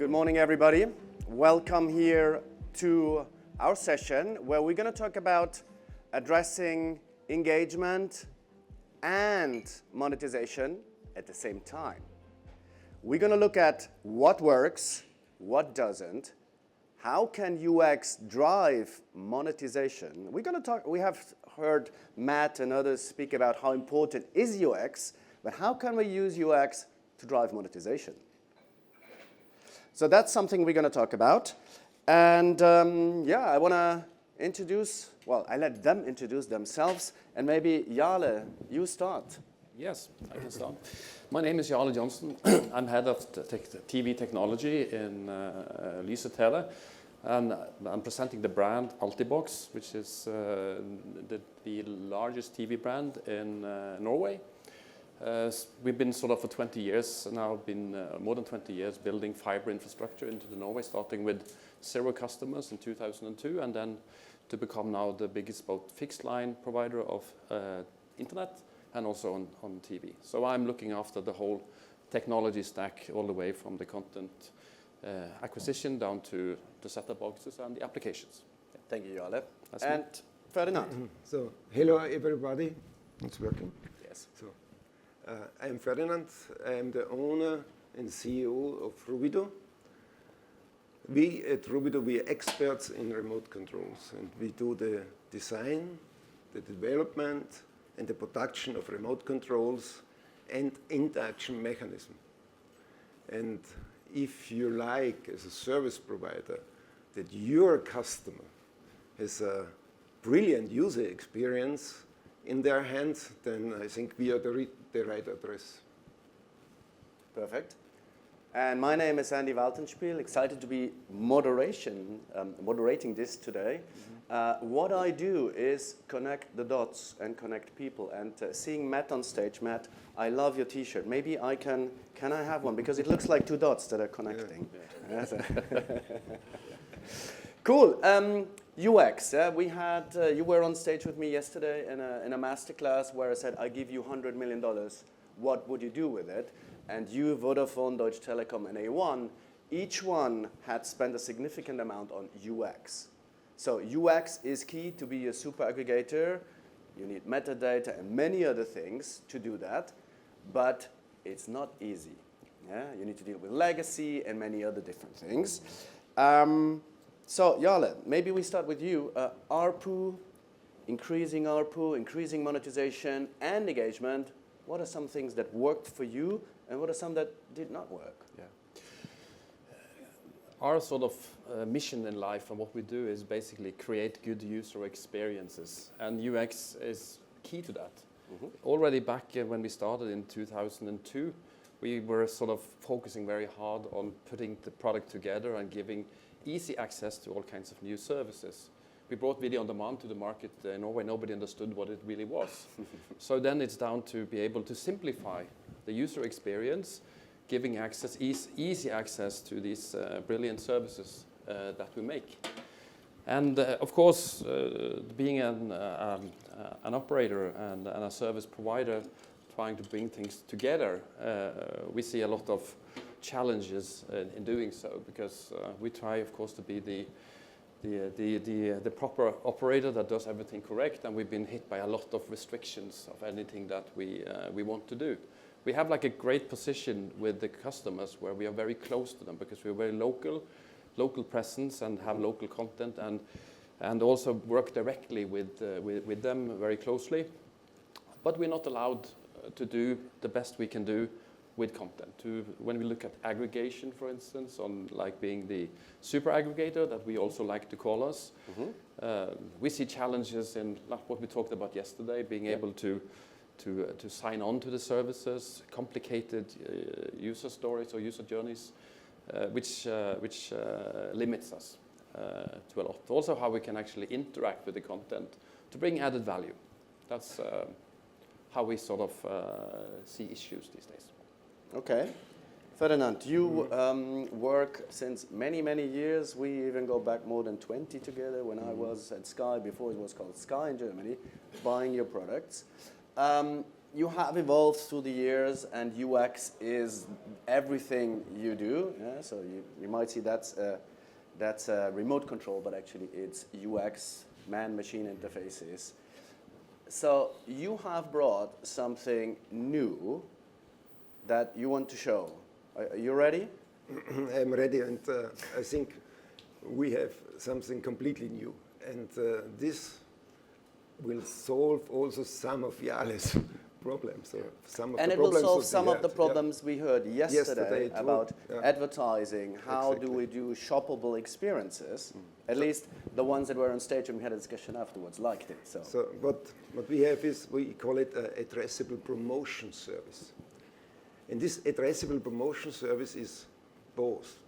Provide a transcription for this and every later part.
Good morning, everybody. Welcome here to our session where we're going to talk about addressing engagement and monetization at the same time. We're going to look at what works, what doesn't, how can UX drive monetization. We have heard Matt and others speak about how important is UX, but how can we use UX to drive monetization? So that's something we're going to talk about. And I want to I let them introduce themselves. And maybe Jarle, you start. Yes, I can start. My name is Jarle Johnsen. I'm head of TV technology in Lyse Tele. And I'm presenting the brand Altibox, which is the largest TV brand in Norway. We've been sort of for 20 years now, more than 20 years building fiber infrastructure into the Norway, starting with 0 customers in 2002, and then to become now the biggest both fixed line provider of internet and also on TV. So I'm looking after the whole technology stack all the way from the content acquisition down to the set-top boxes and the applications. Thank you, Jarle. And Ferdinand. So, hello everybody. It's working? Yes. So, I'm Ferdinand. I'm the owner and CEO of Ruwido. We at Ruwido, we are experts in remote controls, and we do the design, the development, and the production of remote controls and induction mechanism. And if you like, as a service provider, that your customer has a brilliant user experience in their hands, then I think we are the right address. Perfect. And my name is Andy Waltenspiel, excited to be moderating this today. What I do is connect the dots and connect people. And seeing Matt on stage, Matt, I love your T-shirt. Maybe can I have one? Because it looks like 2 dots that are connecting. Yeah. Cool. UX. You were on stage with me yesterday in a masterclass where I said, I give you $100 million. What would you do with it? And you, Vodafone, Deutsche Telekom, and A1, each one had spent a significant amount on UX. So UX is key to be a super aggregator. You need metadata and many other things to do that, but it's not easy. Yeah? You need to deal with legacy and many other different things. So Jarle, maybe we start with you. ARPU, increasing monetization and engagement. What are some things that worked for you, and what are some that did not work? Yeah. Our sort of mission in life and what we do is basically create good user experiences, and UX is key to that. Mm-hmm. Already back when we started in 2002, we were sort of focusing very hard on putting the product together and giving easy access to all kinds of new services. We brought video on demand to the market in Norway. Nobody understood what it really was. So then it's down to be able to simplify the user experience, giving access, easy access to these brilliant services that we make. And of course, being an operator and a service provider, trying to bring things together, we see a lot of challenges in doing so, because we try, of course, to be the proper operator that does everything correct, and we've been hit by a lot of restrictions of anything that we want to do. We have like a great position with the customers where we are very close to them because we're very local presence and have local content, and also work directly with them very closely. But we're not allowed to do the best we can do with content. When we look at aggregation, for instance, on like being the super aggregator that we also like to call us, we see challenges in like what we talked about yesterday, being able to sign on to the services, complicated user stories or user journeys, which limits us to a lot. Also, how we can actually interact with the content to bring added value. That's how we sort of see issues these days. Okay. Ferdinand, you work since many, many years. We even go back more than 20 together when I was at Sky, before it was called Sky in Germany, buying your products. you have evolved through the years, and UX is everything you do. Yeah? So you might see that's remote control, but actually it's UX, man-machine interfaces. So you have brought something new that you want to show. Are you ready? I'm ready, and I think we have something completely new. And this will solve also some of Jarle's problems. Or some of And the it will problems solve that some we of the had. problems we heard yesterday too. about Yeah. advertising. How do Exactly. we do shoppable experiences? At least the ones that were on stage, and we had a discussion afterwards, liked it. So, So what we have is, we call it an addressable promotion service. And this addressable promotion service is both.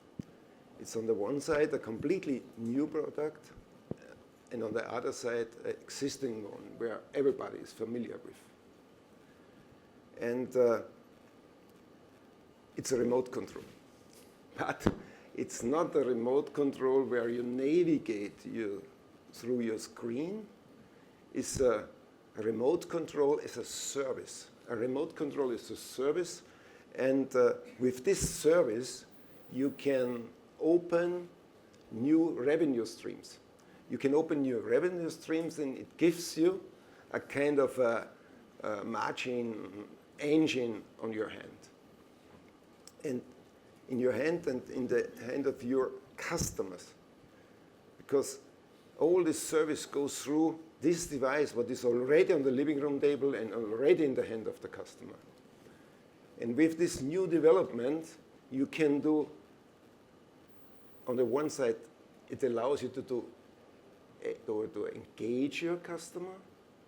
It's on the one side a completely new product, and on the other side an existing one where everybody is familiar with. And it's a remote control. But it's not a remote control where you navigate through your screen. It's a remote control as a service. A remote control is a service, and with this service, you can open new revenue streams. You can open new revenue streams, and it gives you a kind of a margin engine on your hand. And in your hand and in the hand of your customers. Because all this service goes through this device, what is already on the living room table and already in the hand of the customer. And with this new development, you can do, on the one side, it allows you to engage your customer,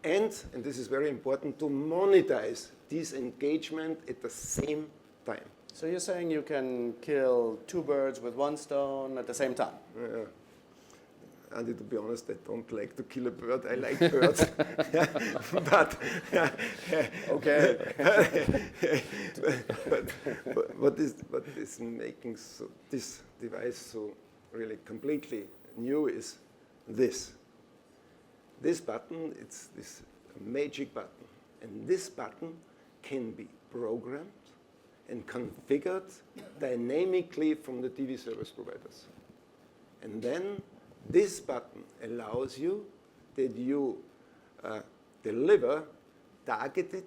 and this is very important, to monetize this engagement at the same time. so you're saying you can kill two birds with one stone at the same time? And to be honest, I don't like to kill a bird. I like birds. But Okay. but what is making this device so really completely new is this. This button, it's this magic button. And this button can be programmed and configured dynamically from the TV service providers. And then this button allows you that you deliver targeted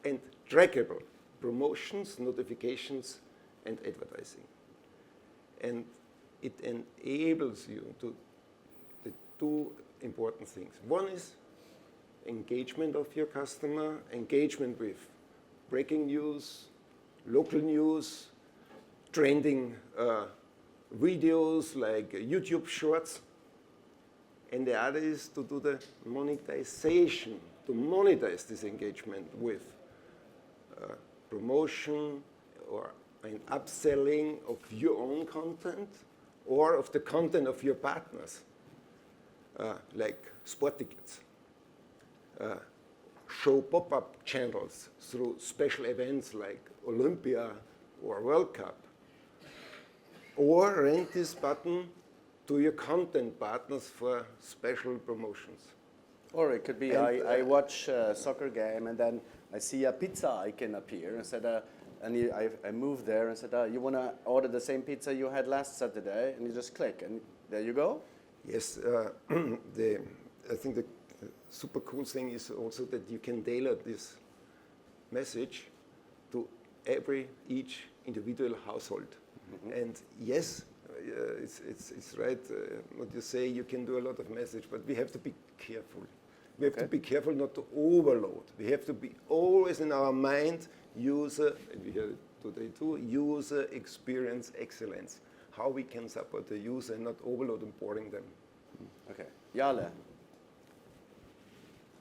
and trackable promotions, notifications, and advertising. And it enables you to the two important things. One is engagement of your customer, engagement with breaking news, local news, trending videos like YouTube shorts. And the other is to do the monetization, to monetize this engagement with promotion or an upselling of your own content or of the content of your partners, like sport tickets, show pop-up channels through special events like Olympia or World Cup, or rent this button to your content partners for special promotions. Or it could be, I watch a soccer game, and then I see a pizza icon appear, and said, I move there and said, you want to order the same pizza you had last Saturday? And you just click, and there you go. Yes, I think the super cool thing is also that you can tailor this message to each individual household. Mm-hmm. And yes, it's right what you say, you can do a lot of message, but we have to be careful. We have to be careful not to overload. We have to be always in our mind, user, and we hear it today too, user experience excellence. How we can support the user and not overload and boring them. Okay, Jarle.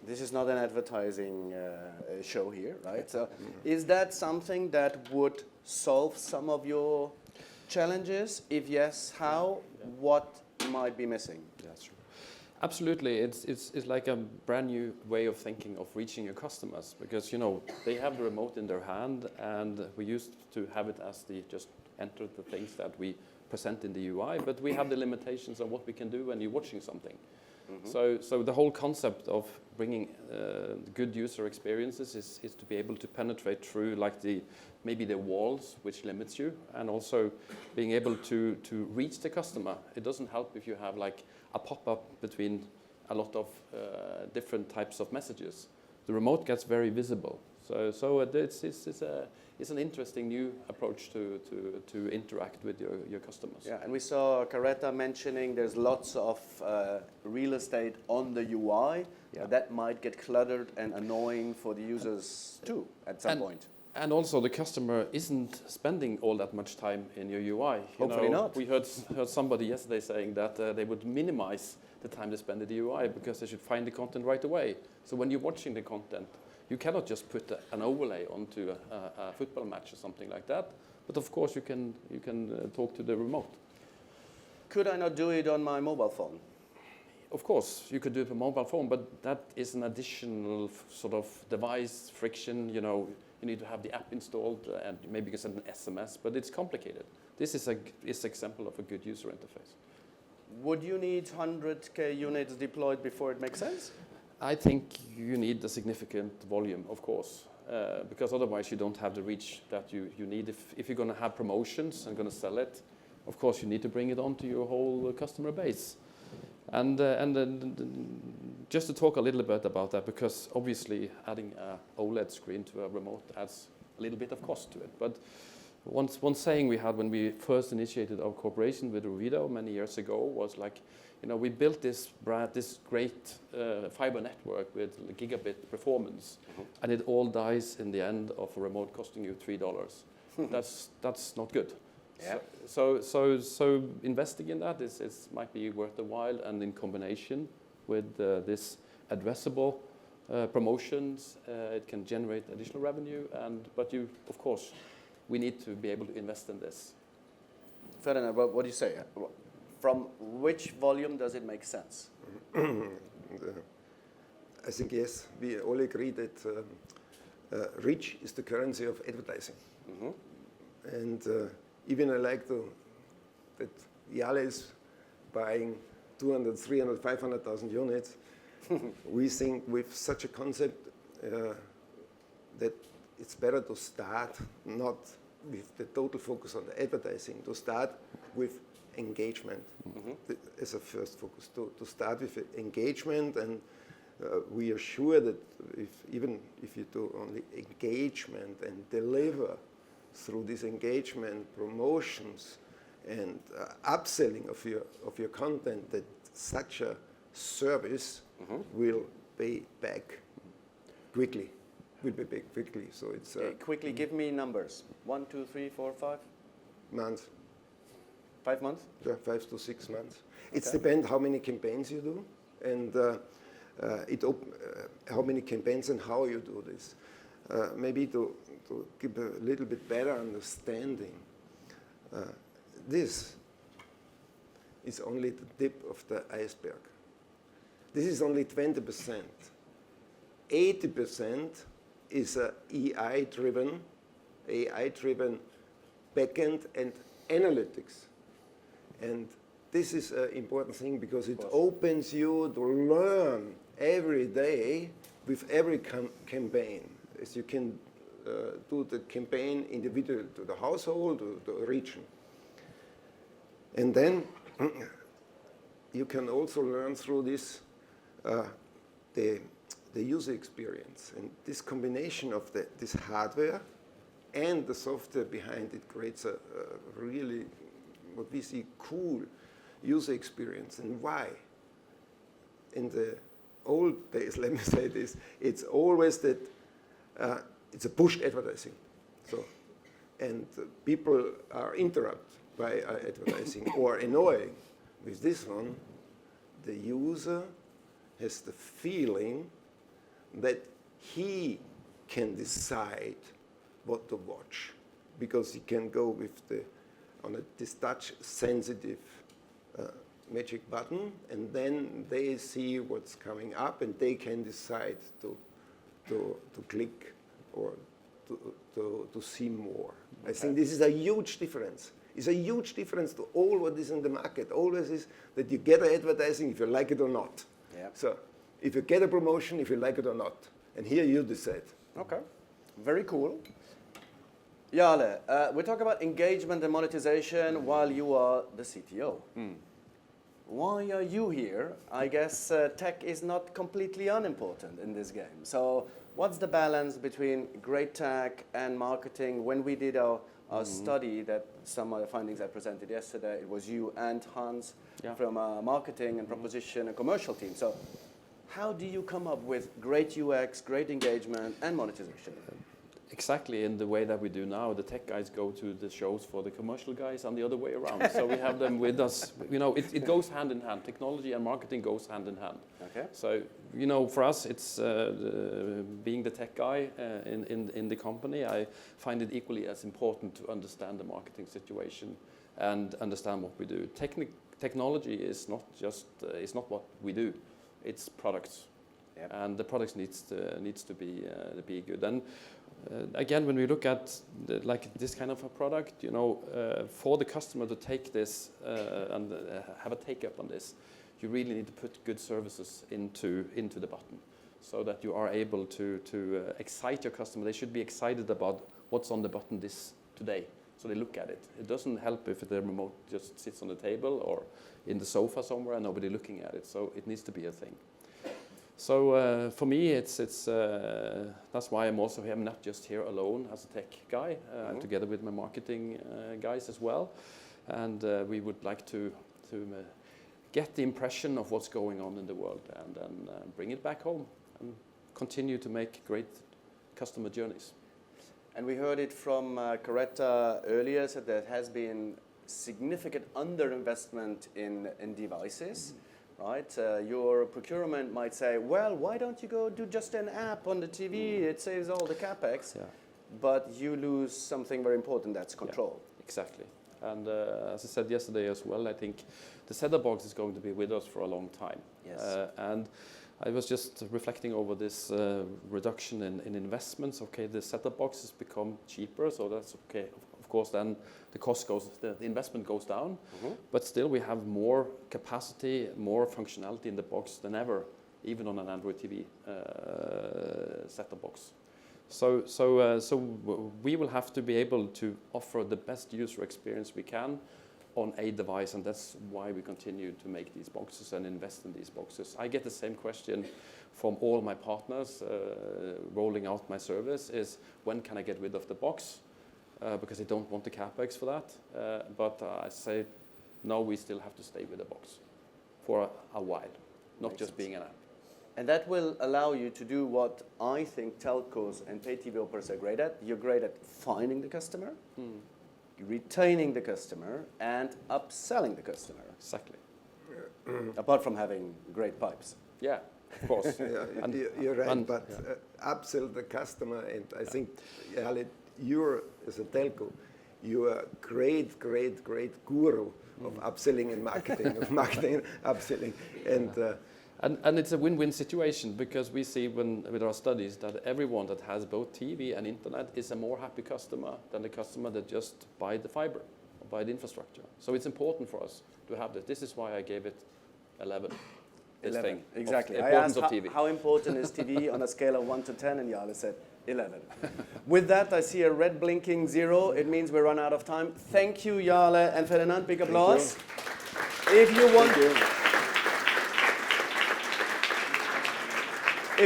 This is not an advertising show here, right? So is that something that would solve some of your challenges? If yes, how? What might be missing? Yeah, sure. Absolutely, it's like a brand new way of thinking of reaching your customers, because they have the remote in their hand, and we used to have it as the just enter the things that we present in the UI, but we have the limitations of what we can do when you're watching something. So the whole concept of bringing good user experiences is to be able to penetrate through like maybe the walls which limits you, and also being able to reach the customer. It doesn't help if you have like a pop-up between a lot of different types of messages. The remote gets very visible. So it's an interesting new approach to interact with your customers. Yeah, and we saw Caretta mentioning there's lots of real estate on the UI. Yeah. That might get cluttered and annoying for the users too at some point. And also the customer isn't spending all that much time in your UI. Hopefully not. We heard somebody yesterday saying that they would minimize the time they spend in the UI because they should find the content right away. So when you're watching the content, you cannot just put an overlay onto a football match or something like that. But of course you can talk to the remote. Could I not do it on my mobile phone? Of course, you could do it on mobile phone, but that is an additional sort of device friction. You need to have the app installed and maybe you can send an SMS, but it's complicated. This is an example of a good user interface. Would you need 100K units deployed before it makes sense? I think you need a significant volume, of course, because otherwise you don't have the reach that you need. If you're going to have promotions and going to sell it, of course you need to bring it onto your whole customer base. And just to talk a little bit about that, because obviously adding an OLED screen to a remote adds a little bit of cost to it. But one saying we had when we first initiated our cooperation with Ruwido many years ago was like, we built this great fiber network with gigabit performance, and it all dies in the end of a remote costing you $3. That's not good. Yeah. So investing in that might be worth a while, and in combination with this addressable promotions, it can generate additional revenue. But of course, we need to be able to invest in this. Ferdinand, what do you say? From which volume does it make sense? I think yes, we all agree that reach is the currency of advertising. And even I like that Jarle is buying 200, 300, 500,000 units. We think with such a concept that it's better to start not with the total focus on the advertising, to start with engagement as a first focus, to start with engagement. And we are sure that even if you do only engagement and deliver through this engagement, promotions, and upselling of your content, that such a service will pay back quickly. Will be back quickly. So it's quickly give me numbers. 1, 2, 3, 4, 5 months. 5 months? Yeah, 5 to 6 months. It depends how many campaigns you do, and how many campaigns and how you do this. Maybe to give a little bit better understanding, this is only the tip of the iceberg. This is only 20%. 80% is AI-driven backend and analytics. And this is an important thing because it opens you to learn every day with every campaign. As you can do the campaign individual to the household, to the region. And then you can also learn through this the user experience. And this combination of this hardware and the software behind it creates a really, what we see, cool user experience. And why? In the old days, let me say this, it's always that it's a push advertising. So, and people are interrupted by advertising or annoying. With this one, the user has the feeling that he can decide what to watch, because he can go with this touch sensitive magic button, and then they see what's coming up, and they can decide to click or to see more. I think this is a huge difference. It's a huge difference to all what is in the market. Always is that you get advertising if you like it or not. Yeah. So if you get a promotion, if you like it or not. And here you decide. Okay, very cool. Jarle, we talk about engagement and monetization while you are the CTO. Why are you here? I guess tech is not completely unimportant in this game. So what's the balance between great tech and marketing? When we did our study, that some of the findings I presented yesterday, it was you and Hans from marketing and proposition and commercial team. So how do you come up with great UX, great engagement and monetization? Exactly in the way that we do now. The tech guys go to the shows for the commercial guys and the other way around. So we have them with us. You know, it goes hand in hand. Technology and marketing goes hand in hand. Okay. So, you know, for us, it's being the tech guy in the company. I find it equally as important to understand the marketing situation and understand what we do. Technology is not just it's not what we do. It's products. Yep. And the products needs to be good. And again, when we look at like this kind of a product, you know, for the customer to take this and have a take up on this, you really need to put good services into the button, so that you are able to excite your customer. They should be excited about what's on the button today, so they look at it. It doesn't help if the remote just sits on the table or in the sofa somewhere and nobody looking at it. So it needs to be a thing. So for me, it's that's why I'm also here. I'm not just here alone as a tech guy. I'm together with my marketing guys as well, and we would like to get the impression of what's going on in the world and then bring it back home and continue to make great customer journeys. And we heard it from Coretta earlier, so there has been significant underinvestment in devices. Right, your procurement might say, well, why don't you go do just an app on the TV? It saves all the capex, but you lose something very important, that's control. Yeah, exactly. And as I said yesterday as well, I think the set-top box is going to be with us for a long time. Yes. And I was just reflecting over this reduction in investments. Okay, the set-top box has become cheaper, so that's okay. Of course, then the investment goes down, but still we have more capacity, more functionality in the box than ever, even on an Android TV set-top box. So we will have to be able to offer the best user experience we can on a device, and that's why we continue to make these boxes and invest in these boxes. I get the same question from all my partners rolling out my service is, when can I get rid of the box? Because they don't want the capex for that. But I say, no, we still have to stay with the box for a while, not just being an app. And that will allow you to do what I think telcos and pay TV operators are great at. You're great at finding the customer, retaining the customer, and upselling the customer. Exactly. Apart from having great pipes. Yeah, of course. You're right, but upsell the customer, and I think, Jarle, you're, as a telco, you are great guru of upselling and marketing, upselling. And it's a win-win situation, because we see with our studies that everyone that has both TV and internet is a more happy customer than the customer that just buy the fiber, or buy the infrastructure. So it's important for us to have that. This is why I gave it 11. 11, exactly. I asked of TV. How important is TV on a scale of 1 to 10, and Jarle said 11. With that, I see a red blinking 0. It means we run out of time. Thank you, Jarle and Ferdinand. Big applause. If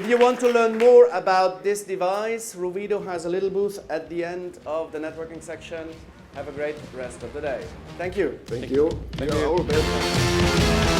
you want to learn more about this device, Ruwido has a little booth at the end of the networking section. Have a great rest of the day. Thank you. Thank you. Thank you. You're all welcome.